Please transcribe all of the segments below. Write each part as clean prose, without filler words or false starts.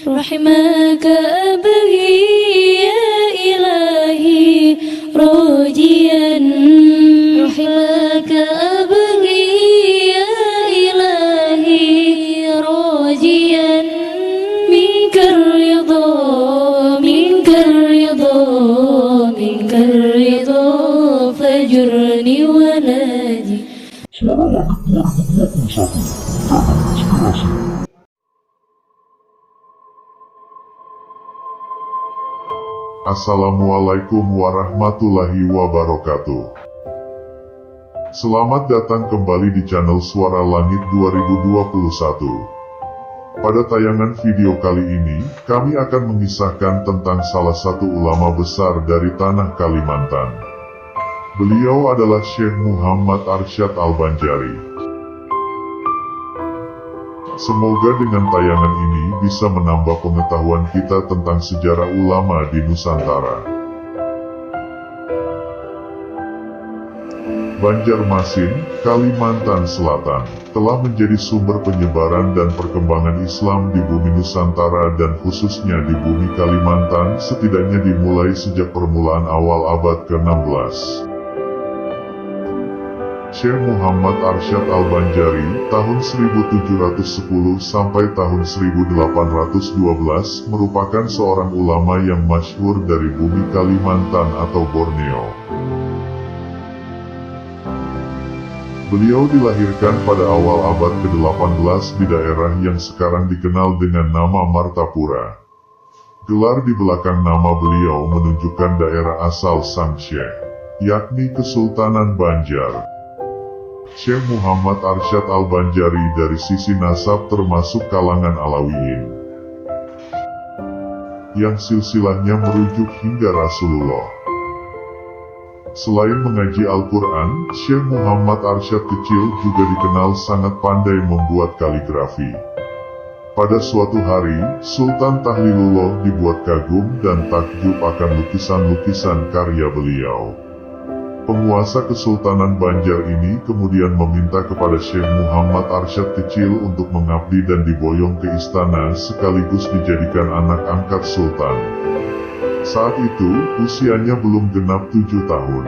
رحمك أبغي يا إلهي راجيا رحمك أبغي يا إلهي راجيا منك الرضا منك الرضا منك الرضا فاجرني ونادي. Assalamualaikum warahmatullahi wabarakatuh. Selamat datang kembali di channel Suara Langit 2021. Pada tayangan video kali ini, kami akan mengisahkan tentang salah satu ulama besar dari tanah Kalimantan. Beliau adalah Syekh Muhammad Arsyad Al-Banjari. Semoga dengan tayangan ini bisa menambah pengetahuan kita tentang sejarah ulama di Nusantara. Banjarmasin, Kalimantan Selatan, telah menjadi sumber penyebaran dan perkembangan Islam di bumi Nusantara dan khususnya di bumi Kalimantan setidaknya dimulai sejak permulaan awal abad ke-16. Syekh Muhammad Arsyad Al-Banjari, tahun 1710 sampai tahun 1812 merupakan seorang ulama yang masyhur dari bumi Kalimantan atau Borneo. Beliau dilahirkan pada awal abad ke-18 di daerah yang sekarang dikenal dengan nama Martapura. Gelar di belakang nama beliau menunjukkan daerah asal sang syekh, yakni Kesultanan Banjar. Syekh Muhammad Arsyad Al-Banjari dari sisi nasab termasuk kalangan Alawiyin, yang silsilahnya merujuk hingga Rasulullah. Selain mengaji Al-Quran, Syekh Muhammad Arsyad kecil juga dikenal sangat pandai membuat kaligrafi. Pada suatu hari, Sultan Tahlilullah dibuat kagum dan takjub akan lukisan-lukisan karya beliau. Penguasa Kesultanan Banjar ini kemudian meminta kepada Syekh Muhammad Arsyad kecil untuk mengabdi dan diboyong ke istana sekaligus dijadikan anak angkat Sultan. Saat itu, usianya belum genap 7 tahun.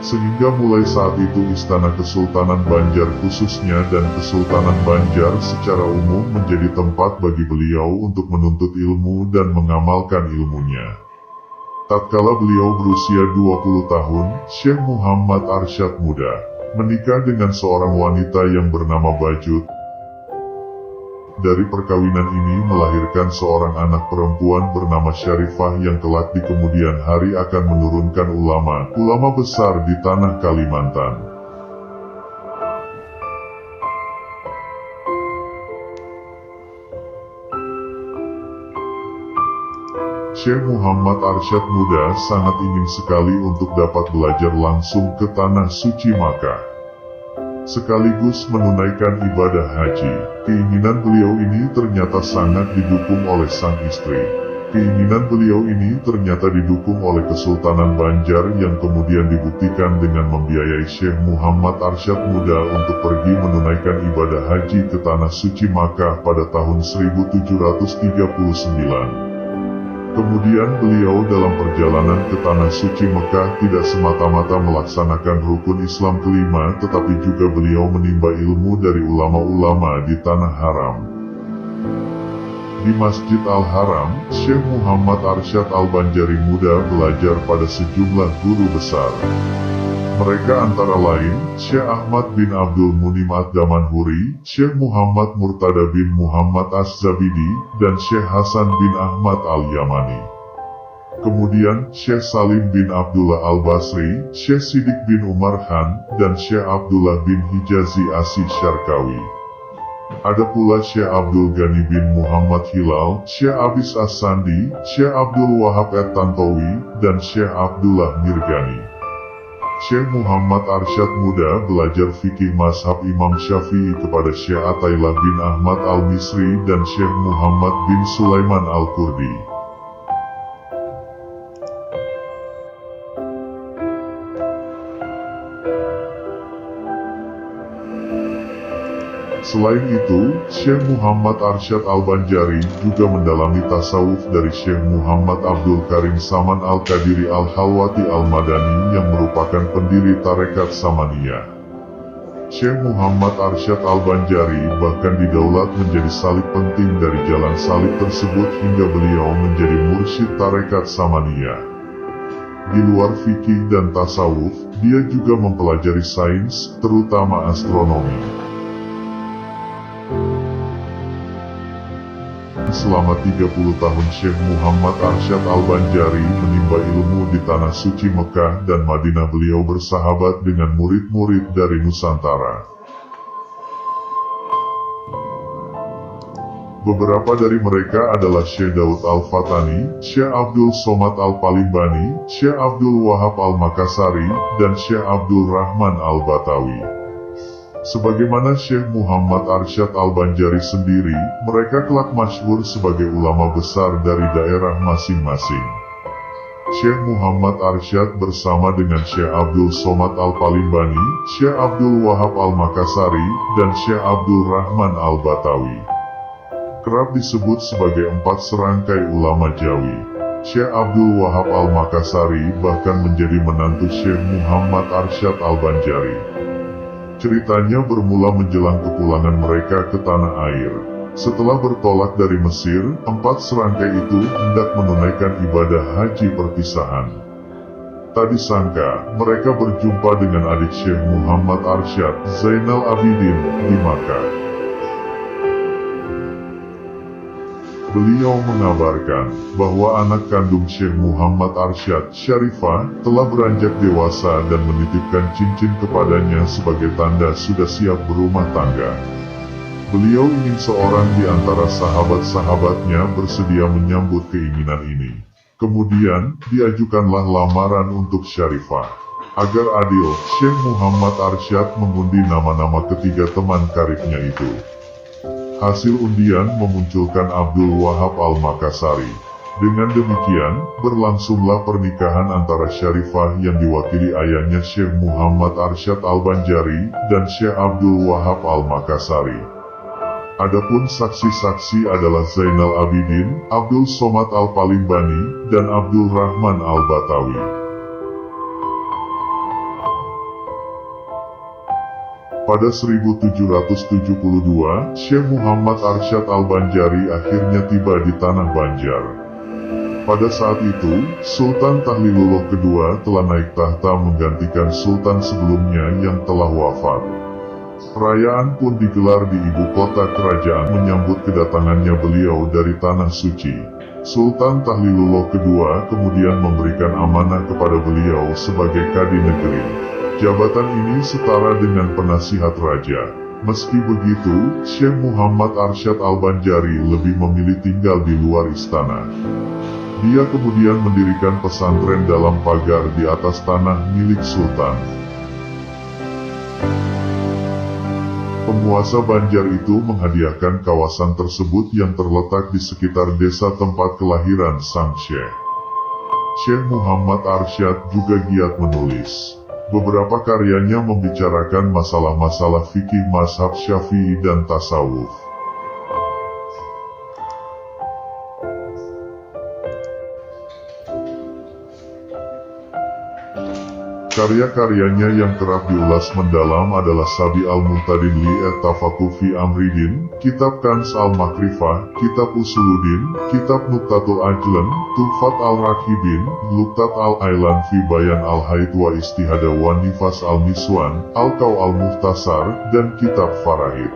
Sehingga mulai saat itu Istana Kesultanan Banjar khususnya dan Kesultanan Banjar secara umum menjadi tempat bagi beliau untuk menuntut ilmu dan mengamalkan ilmunya. Tatkala beliau berusia 20 tahun, Syekh Muhammad Arsyad muda menikah dengan seorang wanita yang bernama Bajut. Dari perkawinan ini melahirkan seorang anak perempuan bernama Syarifah yang kelak di kemudian hari akan menurunkan ulama besar di tanah Kalimantan. Syekh Muhammad Arsyad muda sangat ingin sekali untuk dapat belajar langsung ke tanah suci Makkah, sekaligus menunaikan ibadah haji. Keinginan beliau ini ternyata sangat didukung oleh sang istri. Keinginan beliau ini ternyata didukung oleh Kesultanan Banjar yang kemudian dibuktikan dengan membiayai Syekh Muhammad Arsyad muda untuk pergi menunaikan ibadah haji ke tanah suci Makkah pada tahun 1739. Kemudian beliau dalam perjalanan ke tanah suci Mekah tidak semata-mata melaksanakan rukun Islam kelima, tetapi juga beliau menimba ilmu dari ulama-ulama di tanah haram. Di Masjid Al-Haram, Syekh Muhammad Arsyad Al-Banjari muda belajar pada sejumlah guru besar. Mereka antara lain, Syekh Ahmad bin Abdul Munim Ad-Damanhuri, Syekh Muhammad Murtada bin Muhammad Az-Zabidi, dan Syekh Hasan bin Ahmad Al-Yamani. Kemudian, Syekh Salim bin Abdullah Al-Basri, Syekh Sidik bin Umar Khan, dan Syekh Abdullah bin Hijazi Asy Syarkawi. Ada pula Syekh Abdul Ghani bin Muhammad Hilal, Syekh Abis As-Sandi, Syekh Abdul Wahab At-Tantawi, dan Syekh Abdullah Mirgani. Syekh Muhammad Arsyad muda belajar fikih mazhab Imam Syafi'i kepada Syekh Atailah bin Ahmad Al-Misri dan Syekh Muhammad bin Sulaiman Al-Kurdi. Selain itu, Syekh Muhammad Arsyad Al-Banjari juga mendalami tasawuf dari Syekh Muhammad Abdul Karim Saman Al-Qadiri Al-Halwati Al-Madani yang merupakan pendiri tarekat Samaniyah. Syekh Muhammad Arsyad Al-Banjari bahkan didaulat menjadi salib penting dari jalan salib tersebut hingga beliau menjadi mursyid tarekat Samaniyah. Di luar fikih dan tasawuf, dia juga mempelajari sains, terutama astronomi. Selama 30 tahun Syekh Muhammad Arsyad Al-Banjari menimba ilmu di Tanah Suci Mekah dan Madinah. Beliau bersahabat dengan murid-murid dari Nusantara. Beberapa dari mereka adalah Syekh Daud Al-Fatani, Syekh Abdul Somad Al-Palimbani, Syekh Abdul Wahab Al-Makassari, dan Syekh Abdul Rahman Al-Batawi. Sebagaimana Syekh Muhammad Arsyad Al-Banjari sendiri, mereka kelak masyhur sebagai ulama besar dari daerah masing-masing. Syekh Muhammad Arsyad bersama dengan Syekh Abdul Somad Al-Palimbani, Syekh Abdul Wahab Al-Makassari, dan Syekh Abdul Rahman Al-Batawi kerap disebut sebagai 4 serangkai ulama Jawi. Syekh Abdul Wahab Al-Makassari bahkan menjadi menantu Syekh Muhammad Arsyad Al-Banjari. Ceritanya bermula menjelang kepulangan mereka ke tanah air. Setelah bertolak dari Mesir, 4 serangkai itu hendak menunaikan ibadah haji perpisahan. Tak disangka, mereka berjumpa dengan adik Syekh Muhammad Arsyad, Zainal Abidin, di Makkah. Beliau mengabarkan bahwa anak kandung Syekh Muhammad Arsyad, Syarifah, telah beranjak dewasa dan menitipkan cincin kepadanya sebagai tanda sudah siap berumah tangga. Beliau ingin seorang di antara sahabat-sahabatnya bersedia menyambut keinginan ini. Kemudian, diajukanlah lamaran untuk Syarifah. Agar adil, Syekh Muhammad Arsyad mengundi nama-nama ketiga teman karibnya itu. Hasil undian memunculkan Abdul Wahab Al-Makassari. Dengan demikian, berlangsunglah pernikahan antara Syarifah yang diwakili ayahnya Syekh Muhammad Arsyad Al-Banjari dan Syekh Abdul Wahab Al-Makassari. Adapun saksi-saksi adalah Zainal Abidin, Abdul Somad Al-Palimbani, dan Abdul Rahman Al-Batawi. Pada 1772, Syekh Muhammad Arsyad Al-Banjari akhirnya tiba di Tanah Banjar. Pada saat itu, Sultan Tahlilullah II telah naik tahta menggantikan Sultan sebelumnya yang telah wafat. Perayaan pun digelar di ibu kota kerajaan menyambut kedatangannya beliau dari Tanah Suci. Sultan Tahlilullah II kemudian memberikan amanah kepada beliau sebagai Kadi Negeri. Jabatan ini setara dengan penasihat raja. Meski begitu, Syekh Muhammad Arsyad Al-Banjari lebih memilih tinggal di luar istana. Dia kemudian mendirikan pesantren dalam pagar di atas tanah milik Sultan. Penguasa Banjar itu menghadiahkan kawasan tersebut yang terletak di sekitar desa tempat kelahiran sang Syekh. Syekh Muhammad Arsyad juga giat menulis. Beberapa karyanya membicarakan masalah-masalah fikih mazhab Syafi'i dan tasawuf. Karya-karyanya yang kerap diulas mendalam adalah Sabi al-Muhtadin li at-Tafaqquh fi Amridin, Kitab Kanz al-Makrifah, Kitab Usuluddin, Kitab Nuqtatul Ajlan, Tuhfat al-Rakhibin, Luqtat al-Ailan fi Bayan al-Haid wa Istihada wa Nifas al-Miswan, Al-Qaw al-Muhtasar, dan Kitab Farahid.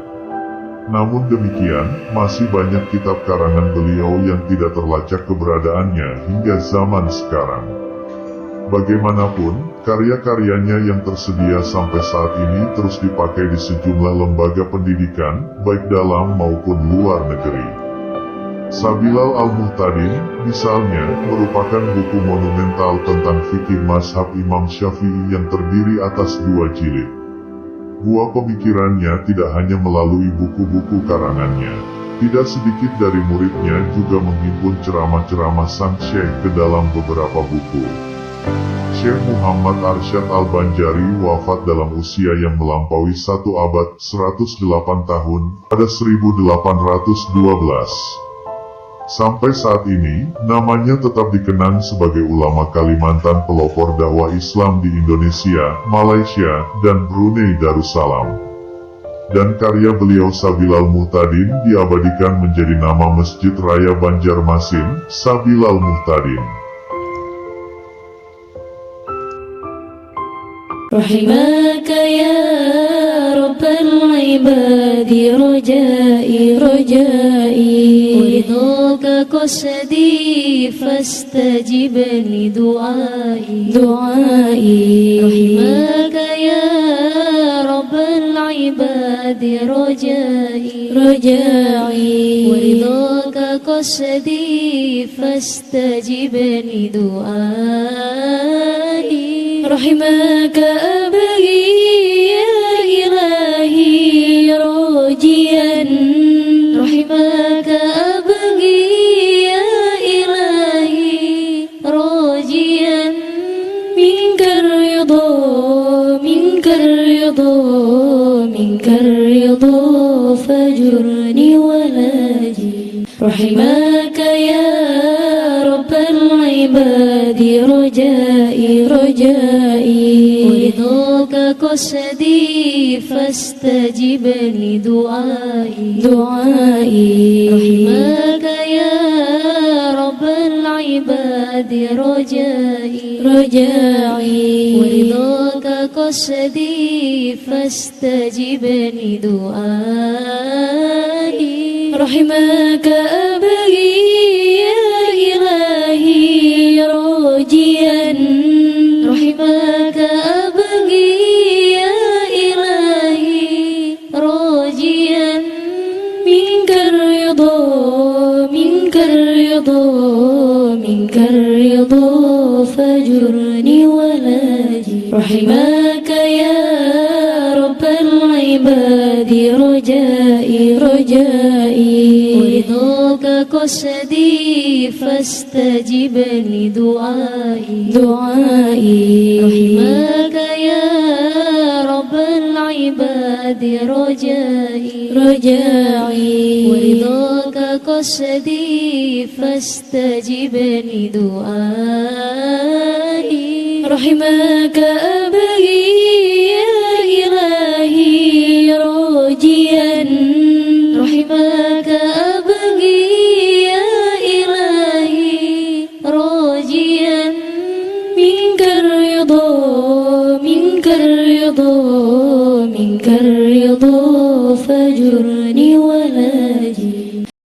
Namun demikian, masih banyak kitab karangan beliau yang tidak terlacak keberadaannya hingga zaman sekarang. Bagaimanapun, karya-karyanya yang tersedia sampai saat ini terus dipakai di sejumlah lembaga pendidikan, baik dalam maupun luar negeri. Sabilal al-Muhtadin, misalnya, merupakan buku monumental tentang fikih mazhab Imam Syafi'i yang terdiri atas 2 jilid. Buah pemikirannya tidak hanya melalui buku-buku karangannya. Tidak sedikit dari muridnya juga menghimpun ceramah-ceramah sang Syekh ke dalam beberapa buku. Syekh Muhammad Arsyad Al-Banjari wafat dalam usia yang melampaui 1 abad 108 tahun pada 1812. Sampai saat ini, namanya tetap dikenang sebagai ulama Kalimantan pelopor dakwah Islam di Indonesia, Malaysia, dan Brunei Darussalam. Dan karya beliau Sabilal Muhtadin diabadikan menjadi nama Masjid Raya Banjarmasin, Sabilal Muhtadin. رحمك يا رب العباد رجائي ورضاك قصدي فاستجب لدعائي رحمك يا رب العباد رجائي ورضاك قصدي فاستجب لدعائي رحمك أبغي يا إلهي راجيا رحمك أبغي يا إلهي راجيا منك الرضا فاجرني ولاجي رحمك يا رب العباد رجائي ورضاك قصدي فاستجب لدعائي رحمك يا رب العباد رجائي ورضاك قصدي فاستجب لدعائي رحمك أبغي يا إلهي راجيا رحمك أبغي يا إلهي راجيا منك الرضا فاجرني ولاجي رحمك يا رب العباد رجائي ورضاك قصدي فاستجب لدعائي رحمك يا رب العباد رجائي ورضاك قصدي فاستجب لدعائي رحمك أبغي يا إلهي راجيا رحمك أبغي يا إلهي راجيا منك الرضا فاجرني ولا